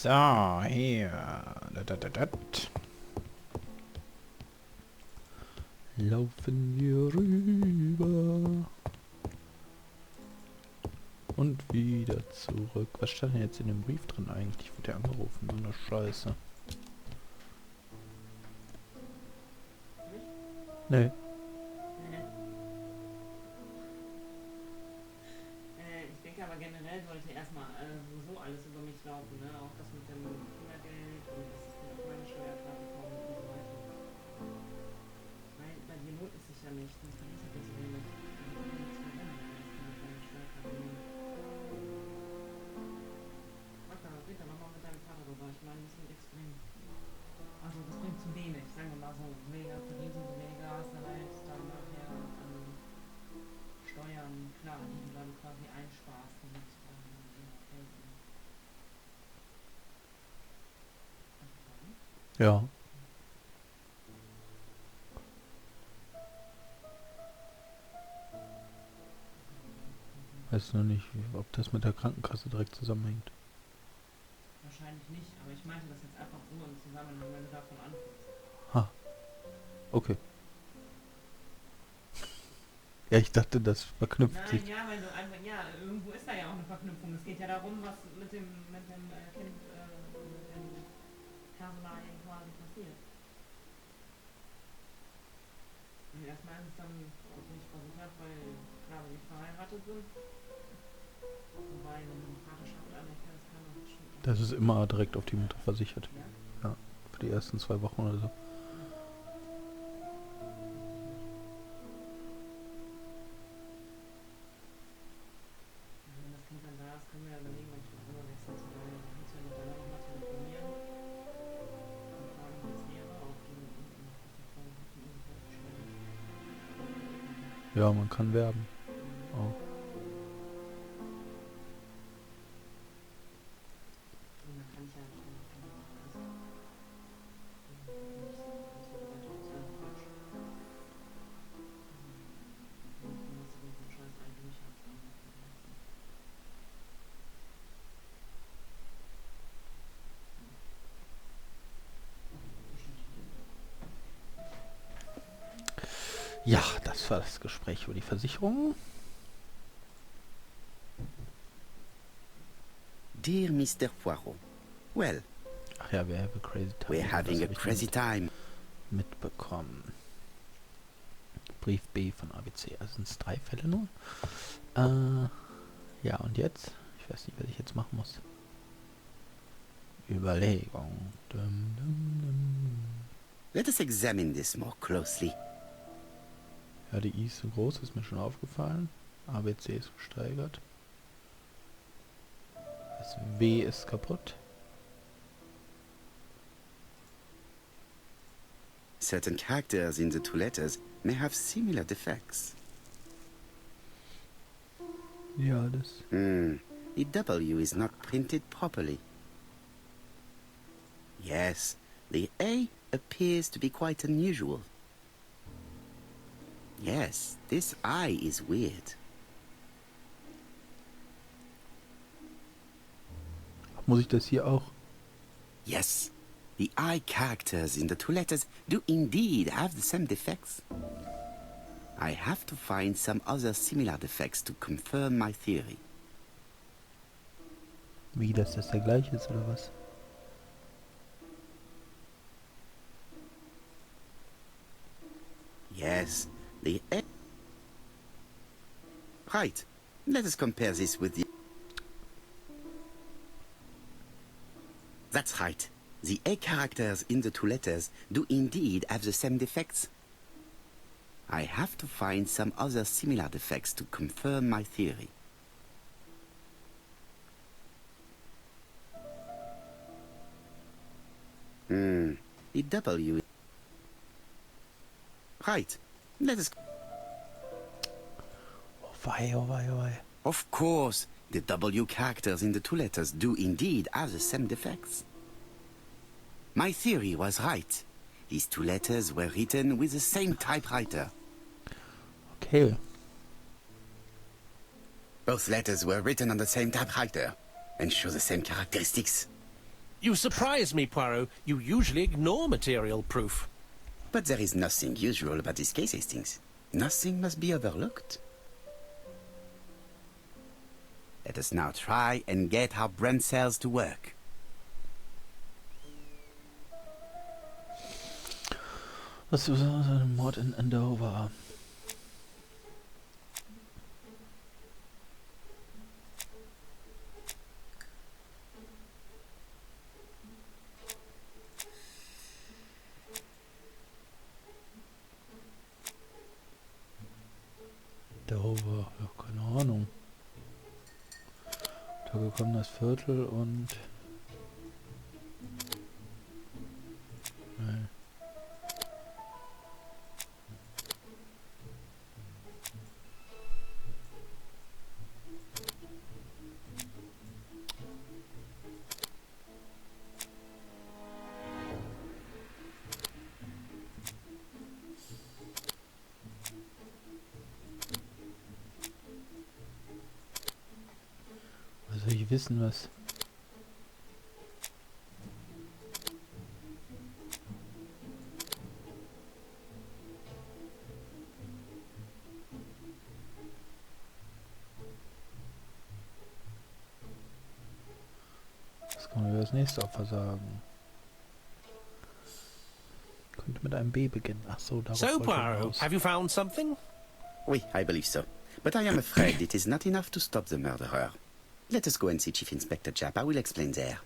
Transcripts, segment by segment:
So, hier. Laufen wir rüber. Und wieder zurück. Was stand denn jetzt in dem Brief drin eigentlich? Wurde der angerufen? So eine Scheiße. Nee. Ich denke aber generell sollte erstmal sowieso alles über mich laufen, ne? Auch das mit dem Kindergeld und dass es nicht auf meine Steuerkarte kommt und so weiter. Weil bei dir lohnt es sich ja nicht, du verdienst ja nicht so wenig. Du kannst ja nicht auf deine Steuerkarte nehmen. Red da nochmal mit deinem Vater drüber. Ich meine, das wird nichts bringen. Also das bringt zu wenig, sagen wir mal so. Weniger verdienst du, weniger hast du halt dann nachher Steuern, klar, die du dann quasi einsparst, damit Ja. Weiß nur nicht, ob das mit der Krankenkasse direkt zusammenhängt. wahrscheinlich nicht, aber ich meinte das jetzt einfach so im Zusammenhang, wenn du davon anfängst. Ha. Okay. Ja, ich dachte, das verknüpft sich. Nein, ja, wenn du einfach, ja, irgendwo ist da ja auch eine Verknüpfung. Es geht ja darum, was mit dem Kind, mit den Personalien quasi passiert. Und erstmal ist es dann nicht versichert, weil, klar, wir nicht verheiratet sind. Wobei, wenn du die Vaterschaft anerkennst, kann das bestimmt. Das ist immer direkt auf die Mutter versichert. Ja? Ja. Für die ersten 2 Wochen oder so. Wenn das Kind dann da ist, können wir ja überlegen, ob ich noch rüberwechseln zu deiner. Dann kannst du ja mit deiner nochmal telefonieren und fragen, wie es wäre, ob du ungefähr stellen. Ja, man kann werben. Auch. Und dann kann ich ja nicht mehr Ja, das war das Gespräch über die Versicherung. Dear Mr. Poirot, well, Ach ja, wir have a crazy time. we're having a Das hab ich crazy time. mitbekommen. Brief B von ABC. Also sind es 3 Fälle nur. Ja, und jetzt? Ich weiß nicht, was ich jetzt machen muss. Überlegung. Dum, dum, dum. Let us examine this more closely. Ja, die I ist so groß, ist mir schon aufgefallen. ABC ist gesteigert. Das W ist kaputt. Certain characters in the two letters may have similar defects. Ja, das. The W is not printed properly. Yes, the A appears to be quite unusual. Yes, this I is weird. Muss ich das hier auch? Yes, the I characters in the two letters do indeed have the same defects. I have to find some other similar defects to confirm my theory. Wie, dass das der gleiche ist, oder was? Yes, the A... Right, let us compare this with the... That's right. The A characters in the two letters do indeed have the same defects. I have to find some other similar defects to confirm my theory. The W... Right, let us... Oh wei, oh wei, oh wei. Of course, the W characters in the two letters do indeed have the same defects. My theory was right. These two letters were written with the same typewriter. Okay. Both letters were written on the same typewriter and show the same characteristics. You surprise me, Poirot. You usually ignore material proof. But there is nothing usual about this case, Hastings. Nothing must be overlooked. Let us now try and get our brain cells to work. Was ist ein Mord in Andover? Dover, ja, keine Ahnung. Da gekommen das Viertel und... Nee. Was soll ich wissen, was... Was kann man über das nächste Opfer sagen? Könnte mit einem B beginnen. Ach so, darauf So, wollte ich Poirot, raus. have you found something? Oui, I believe so. But I am afraid it is not enough to stop the murderer. Let us go and see Chief Inspector Japp. I will explain there.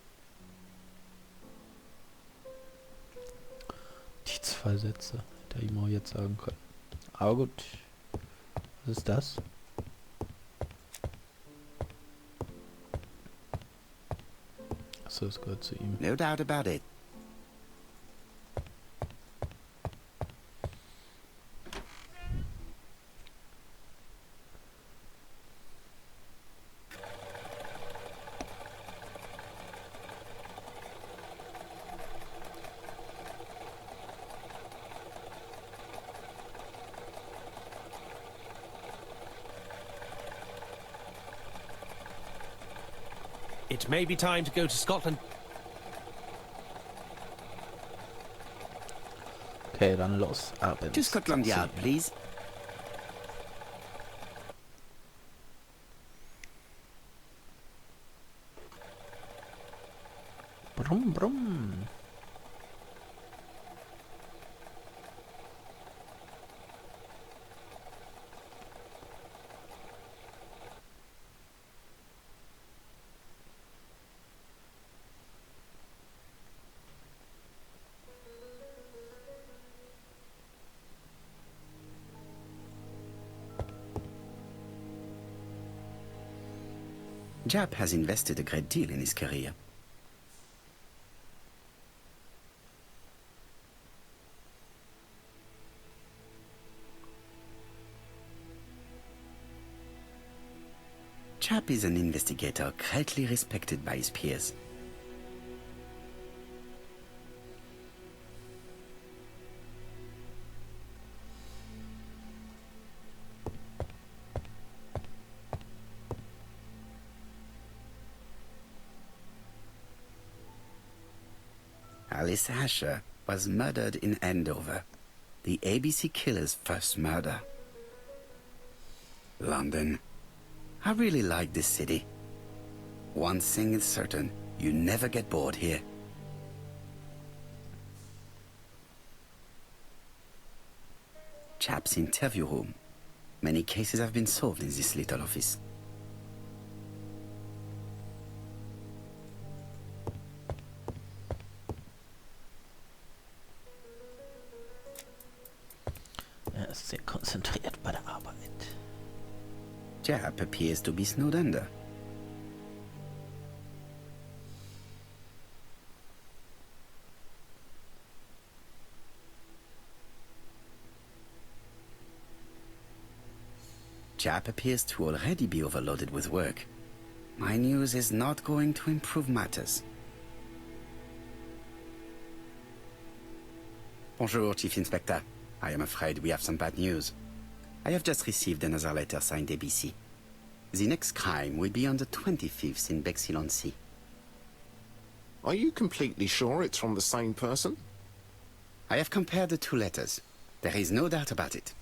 Die 2 Sätze hätte ich ihm auch jetzt sagen können. Aber gut. Was ist das? Achso, das gehört zu ihm. No doubt about it. It may be time to go to Scotland. Okay, dann los. Ab ins To Scotland Yard, Taxi. please. Brumm, brumm. Japp has invested a great deal in his career. Japp is an investigator greatly respected by his peers. Alice Asher was murdered in Andover, the ABC killer's first murder. London. I really like this city. One thing is certain, you never get bored here. Japp's interview room. Many cases have been solved in this little office. Er ist sehr konzentriert bei der Arbeit. Japp appears to be snowed under. Japp appears to already be overloaded with work. My news is not going to improve matters. Bonjour, Chief Inspector. I am afraid we have some bad news. I have just received another letter signed ABC. The next crime will be on the 25th in Bexhill-on-Sea. Are you completely sure it's from the same person? I have compared the two letters. There is no doubt about it.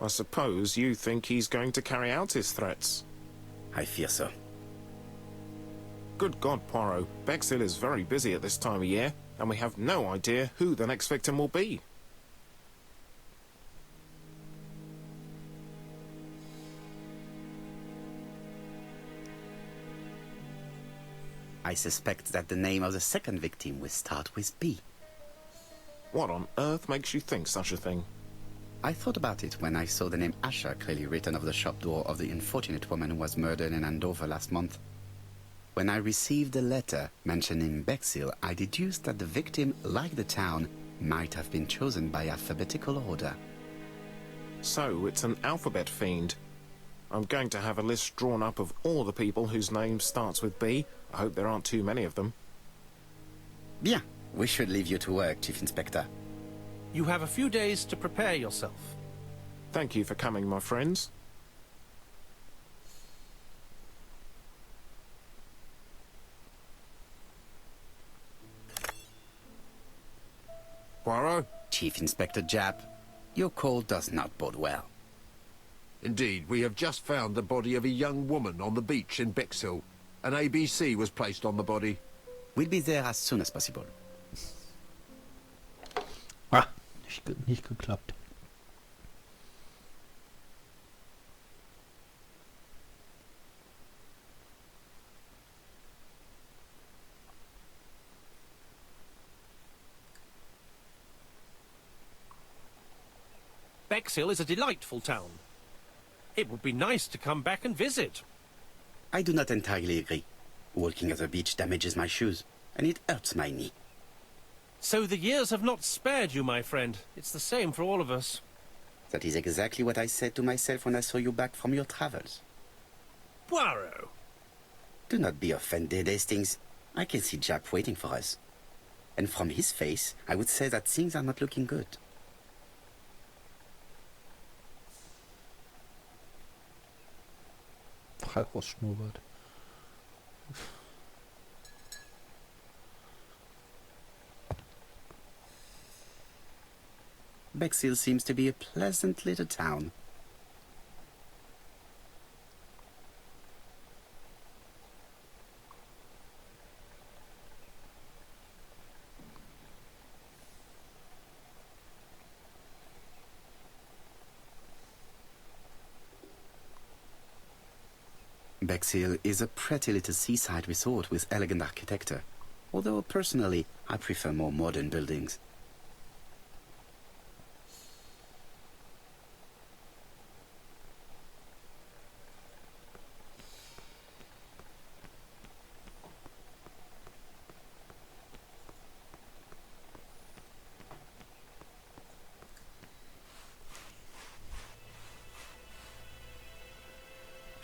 I suppose you think he's going to carry out his threats. I fear so. Good God, Poirot. Bexhill is very busy at this time of year, and we have no idea who the next victim will be. I suspect that the name of the second victim will start with B. What on earth makes you think such a thing? I thought about it when I saw the name Asher clearly written over the shop door of the unfortunate woman who was murdered in Andover last month. When I received a letter mentioning Bexhill, I deduced that the victim, like the town, might have been chosen by alphabetical order. So, it's an alphabet fiend. I'm going to have a list drawn up of all the people whose name starts with B. I hope there aren't too many of them. Bien. We should leave you to work, Chief Inspector. You have a few days to prepare yourself. Thank you for coming, my friends. Poirot? Chief Inspector Japp, your call does not bode well. Indeed, we have just found the body of a young woman on the beach in Bexhill. An ABC was placed on the body. We'll be there as soon as possible. Ah, nicht geklappt. Bexhill is a delightful town. It would be nice to come back and visit. I do not entirely agree. Walking at the beach damages my shoes, and it hurts my knee. So the years have not spared you, my friend. It's the same for all of us. That is exactly what I said to myself when I saw you back from your travels. Poirot! Do not be offended, Hastings. I can see Japp waiting for us. And from his face, I would say that things are not looking good. Schnurrbart. Bexhill seems to be a pleasant little town. Bexhill is a pretty little seaside resort with elegant architecture, although personally I prefer more modern buildings.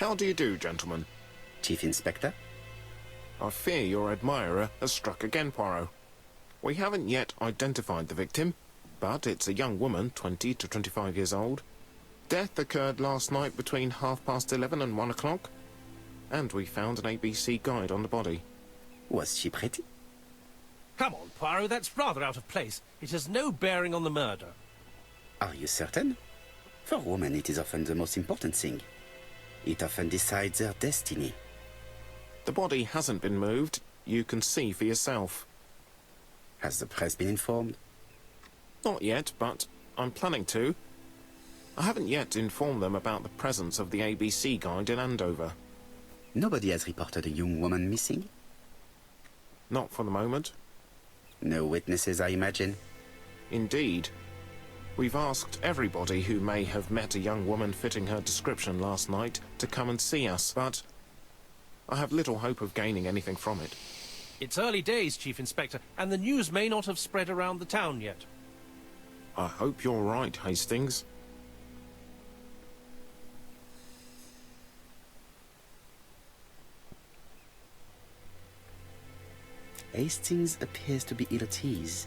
How do you do, gentlemen? Chief Inspector? I fear your admirer has struck again, Poirot. We haven't yet identified the victim, but it's a young woman, 20 to 25 years old. Death occurred last night between 11:30 and 1 o'clock, and we found an ABC guide on the body. Was she pretty? Come on, Poirot, that's rather out of place. It has no bearing on the murder. Are you certain? For women, it is often the most important thing. It often decides their destiny. The body hasn't been moved. You can see for yourself. Has the press been informed? Not yet, but I'm planning to. I haven't yet informed them about the presence of the ABC guide in Andover. Nobody has reported a young woman missing? Not for the moment. No witnesses, I imagine. Indeed. We've asked everybody who may have met a young woman fitting her description last night to come and see us, but I have little hope of gaining anything from it. It's early days, Chief Inspector, and the news may not have spread around the town yet. I hope you're right, Hastings. Hastings appears to be ill at ease.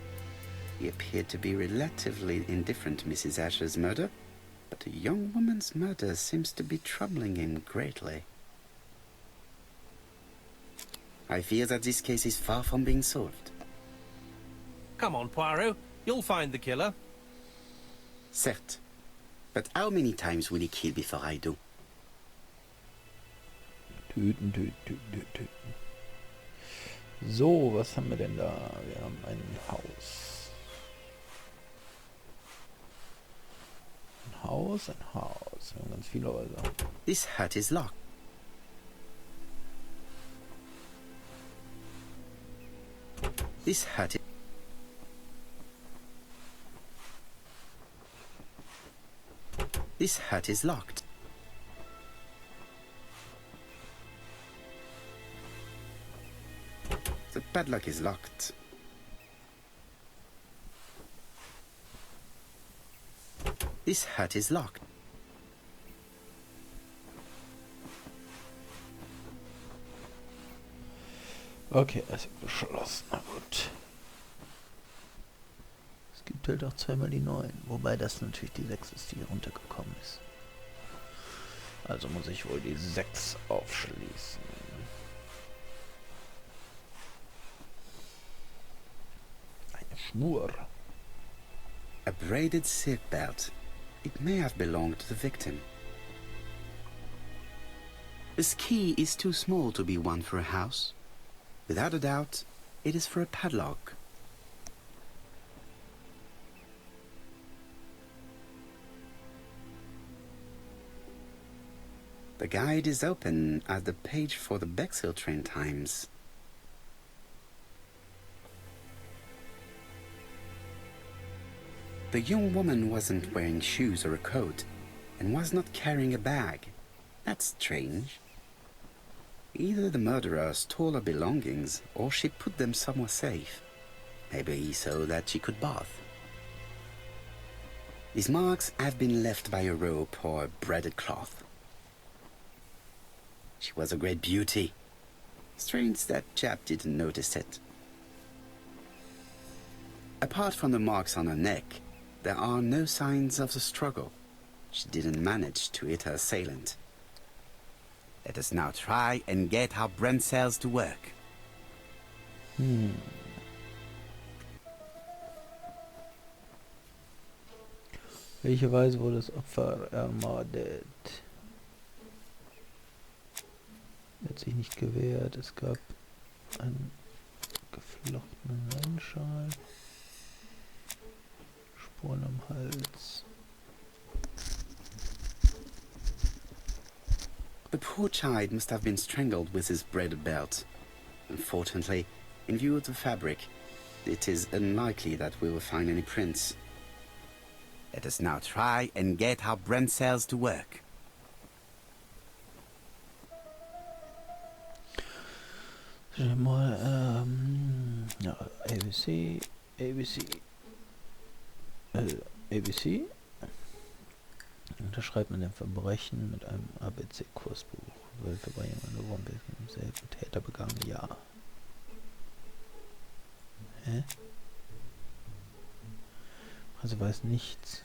He appeared to be relatively indifferent to Mrs. Asher's murder, but a young woman's murder seems to be troubling him greatly. I fear that this case is far from being solved. Come on, Poirot. You'll find the killer. Certes. But how many times will he kill before I do? Töten, töten, töten, töten, töten. So, was haben wir denn da? Wir haben ein Haus. Ein Haus, ein Haus. Wir haben ganz viele Häuser. This hut is locked. This hut is... This hut is locked. The padlock is locked. This hut is locked. Okay, also geschlossen. Na gut. Es gibt halt auch zweimal die 9. Wobei das natürlich die 6 ist, die runtergekommen ist. Also muss ich wohl die 6 aufschließen. Eine Schnur. A braided silk belt. It may have belonged to the victim. This key is too small to be one for a house. Without a doubt, it is for a padlock. The guide is open at the page for the Bexhill train times. The young woman wasn't wearing shoes or a coat, and was not carrying a bag. That's strange. Either the murderer stole her belongings, or she put them somewhere safe. Maybe so that she could bath. These marks have been left by a rope or a braided cloth. She was a great beauty. Strange that chap didn't notice it. Apart from the marks on her neck, there are no signs of the struggle. She didn't manage to hit her assailant. Let us now try and get our brain cells to work. Welche Weise wurde das Opfer ermordet? Hat sich nicht gewehrt. Es gab einen geflochtenen Leinschal. Spuren am Hals. The poor child must have been strangled with his braided belt. Unfortunately, in view of the fabric, it is unlikely that we will find any prints. Let us now try and get our brain cells to work. Mal, ja, ABC, ABC, ABC. Unterschreibt man ein Verbrechen mit einem ABC-Kursbuch. Weltverbrechen oder Wohnbild im selben Täter begangen, ja. Hä? Also weiß nichts.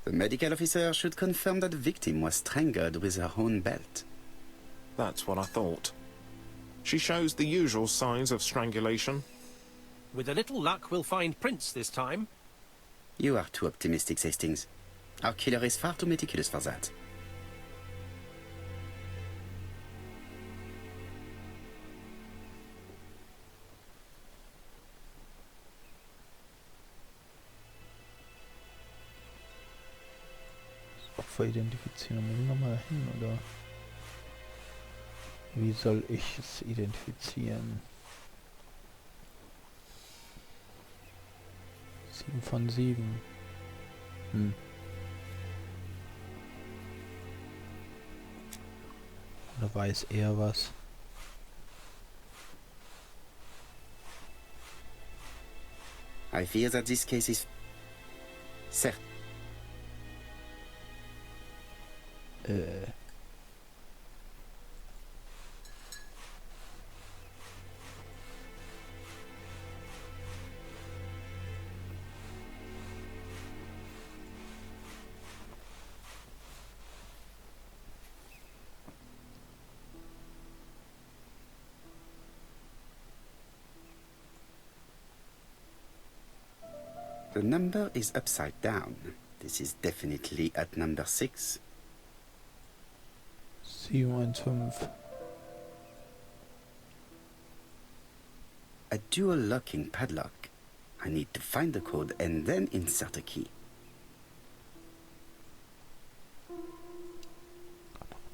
The medical officer should confirm that the victim was strangled with her own belt. That's what I thought. She shows the usual signs of strangulation. With a little luck, we'll find prints this time. You are too optimistic, Hastings. Our killer is far too meticulous for that. Das Opfer identifizieren. Muss ich nochmal hin, oder? Wie soll ich es identifizieren? 7 von 7. Oder weiß er was? I fear that this case is... Certes. The number is upside down. This is definitely at number 6. 715. A dual locking padlock. I need to find the code and then insert a key.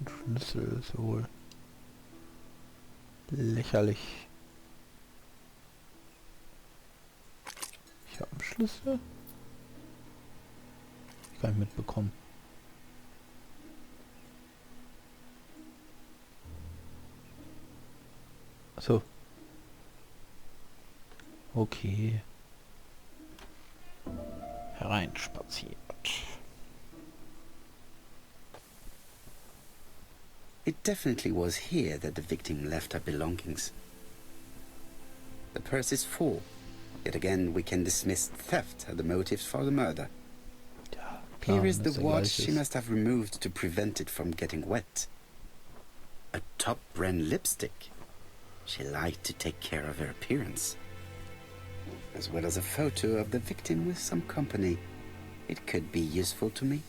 Ein Schlüssel ist wohl lächerlich. Ich habe einen Schlüssel. Ich kann nicht mitbekommen. So. Okay. Hereinspaziert. It definitely was here that the victim left her belongings. The purse is full. Yet again, we can dismiss theft as the motive for the murder. Ja, Here is the dass er watch gleich she ist. must have removed to prevent it from getting wet. A top brand lipstick. She liked to take care of her appearance. As well as a photo of the victim with some company. It could be useful to me.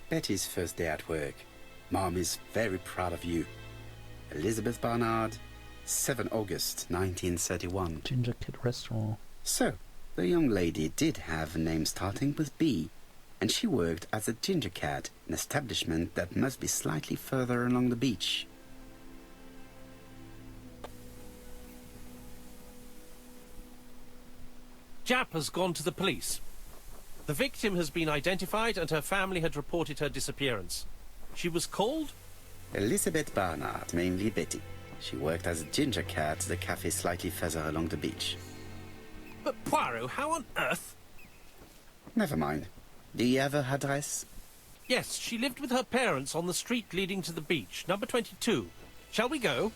Betty's first day at work. Mom is very proud of you. Elizabeth Barnard, 7 August 1931. Ginger Kid Restaurant. So, the young lady did have a name starting with B, and she worked as a ginger cat, an establishment that must be slightly further along the beach. Jap has gone to the police. The victim has been identified and her family had reported her disappearance. She was called? Elizabeth Barnard, mainly Betty. She worked as a ginger cat at the cafe slightly further along the beach. But Poirot, how on earth? Never mind. Do you have her address? Yes, she lived with her parents on the street leading to the beach, number 22. Shall we go?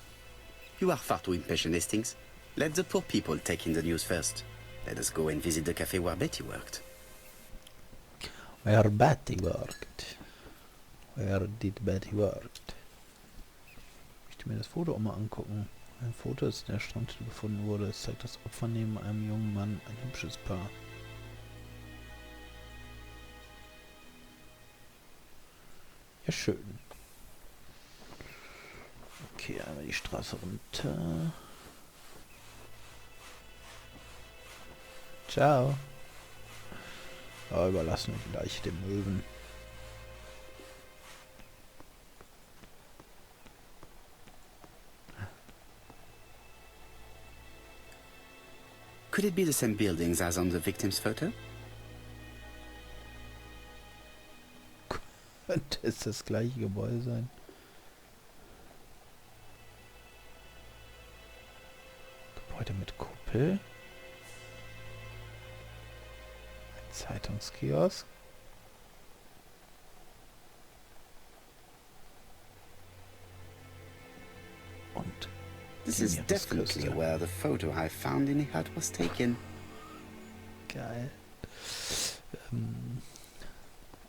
You are far too impatient, Hastings. Let the poor people take in the news first. Let us go and visit the cafe where Betty worked. Where Betty worked. Where did Betty worked? Ich möchte mir das Foto auch mal angucken. Ein Foto, das in der Strandhütte gefunden wurde. Es zeigt das Opfer neben einem jungen Mann, ein hübsches Paar. Ja, schön. Okay, einmal die Straße runter. Ciao. Ja, überlassen wir die Leiche dem Möwen. Could it be the same buildings as on the victim's photo? Könnte es das gleiche Gebäude sein? Gebäude mit Kuppel. Ein Zeitungskiosk. Und This is die definitely Meeresküste. where the photo I found in the hut was taken. Geil.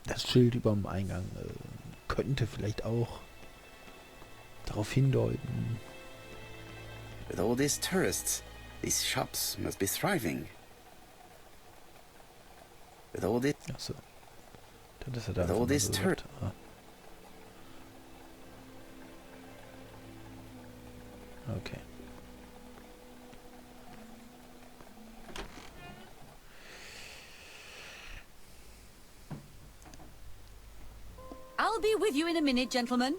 Das Schild über dem Eingang könnte vielleicht auch darauf hindeuten. With all these tourists, these shops must be thriving. With all this... Achso. Das ist ja da. With all einfach this so tur- gesagt. Ah. Okay. I'll be with you in a minute, gentlemen.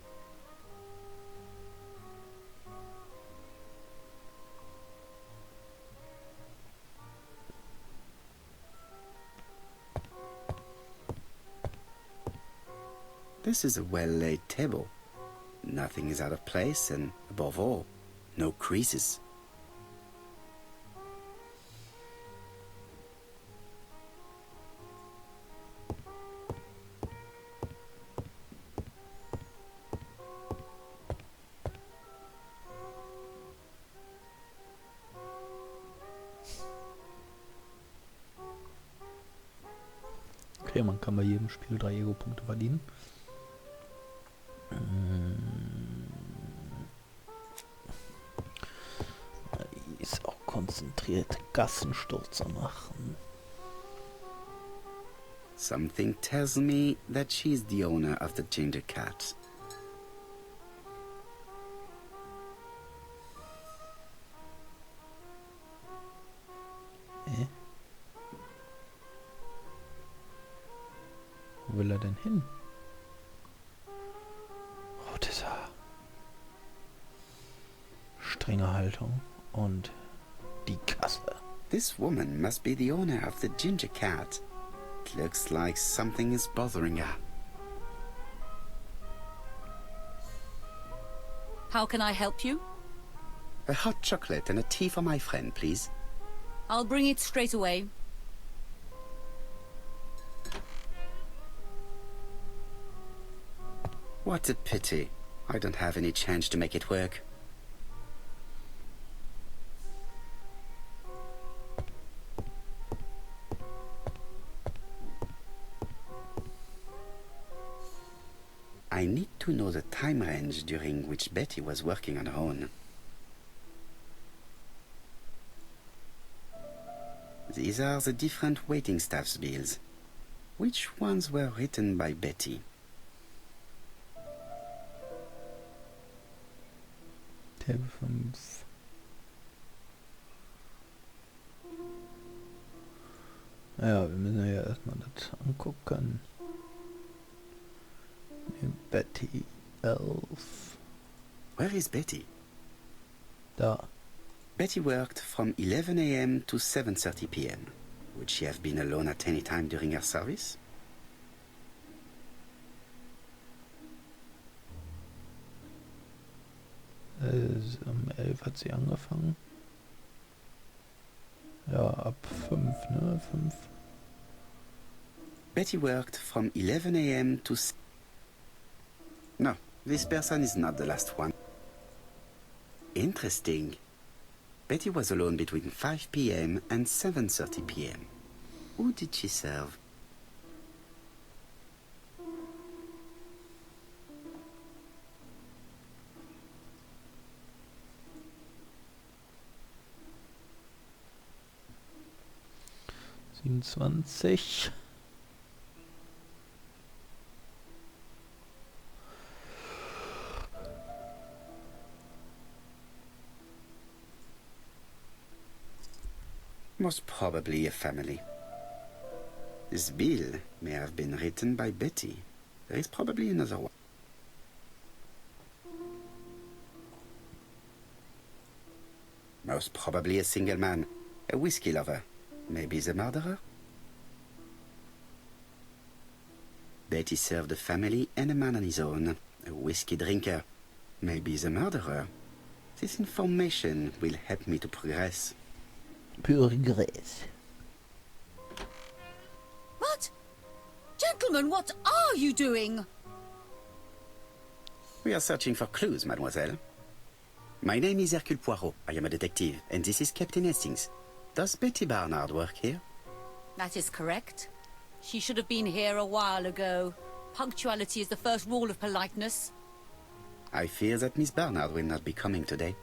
This is a well-laid table. Nothing is out of place, and above all, no creases. Okay, man kann bei jedem Spiel 3 Ego-Punkte verdienen. konzentriert Gassenstürzer machen. Something tells me that she's the owner of the ginger cat. Wo will er denn hin? Rotes Haar. Strenge Haltung und die Kasse. This woman must be the owner of the ginger cat. It looks like something is bothering her. How can I help you? A hot chocolate and a tea for my friend, please. I'll bring it straight away. What a pity. I don't have any change to make it work. I need to know the time range during which Betty was working on her own. These are the different waiting staff's bills. Which ones were written by Betty? Tab 5. Ja, wir müssen ja erstmal das angucken. Betty 11. Where is Betty? Da. Betty worked from 11 a.m. to 7:30 p.m. Would she have been alone at any time during her service? Um 11 hat sie angefangen. Ja, ab 5, ne? 5. Betty worked from 11 a.m. to... No, this person is not the last one. Interesting. Betty was alone between 5 p.m. and 7:30 p.m. Who did she serve? $27. Most probably a family. This bill may have been written by Betty. There is probably another one. Most probably a single man, a whiskey lover. Maybe the murderer? Betty served a family and a man on his own, a whiskey drinker. Maybe the murderer. This information will help me to progress. Progress. What? Gentlemen, what are you doing? We are searching for clues, mademoiselle. My name is Hercule Poirot. I am a detective, and this is Captain Hastings. Does Betty Barnard work here? That is correct. She should have been here a while ago. Punctuality is the first rule of politeness. I fear that Miss Barnard will not be coming today.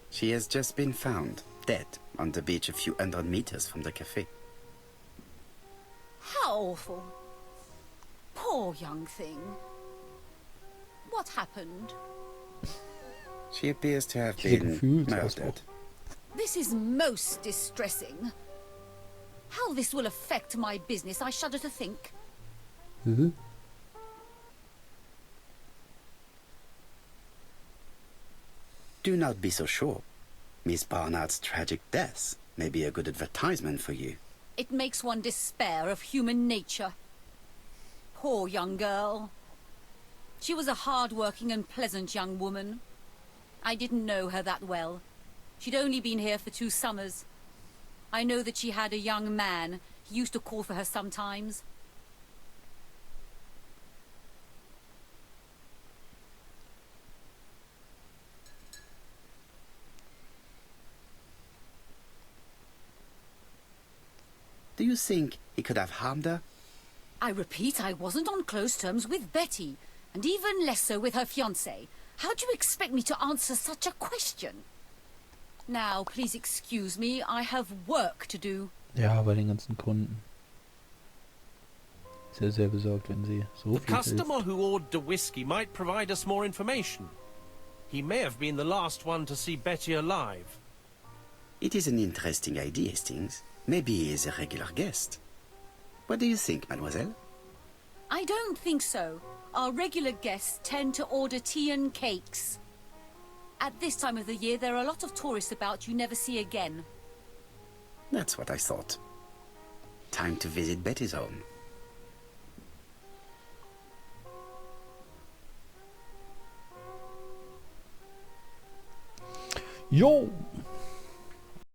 She has just been found, dead, on the beach a few hundred meters from the cafe. How awful. Poor young thing. What happened? She appears to have Diese been Gefühlsausbruch. murdered. This is most distressing. How this will affect my business, I shudder to think. Mhm. Do not be so sure. Miss Barnard's tragic death may be a good advertisement for you. It makes one despair of human nature. Poor young girl. She was a hard-working and pleasant young woman. I didn't know her that well. She'd only been here for 2 summers. I know that she had a young man. He used to call for her sometimes. Do you think he could have harmed her? I repeat, I wasn't on close terms with Betty, and even less so with her fiancé. How do you expect me to answer such a question? Now, please excuse me, I have work to do. Ja, bei den ganzen Kunden. Ist ja sehr besorgt, wenn sie so The viel customer hilft. who ordered the whiskey might provide us more information. He may have been the last one to see Betty alive. It is an interesting idea, Hastings. Maybe he is a regular guest. What do you think, mademoiselle? I don't think so. Our regular guests tend to order tea and cakes. At this time of the year, there are a lot of tourists about you never see again. That's what I thought. Time to visit Betty's home. Jo!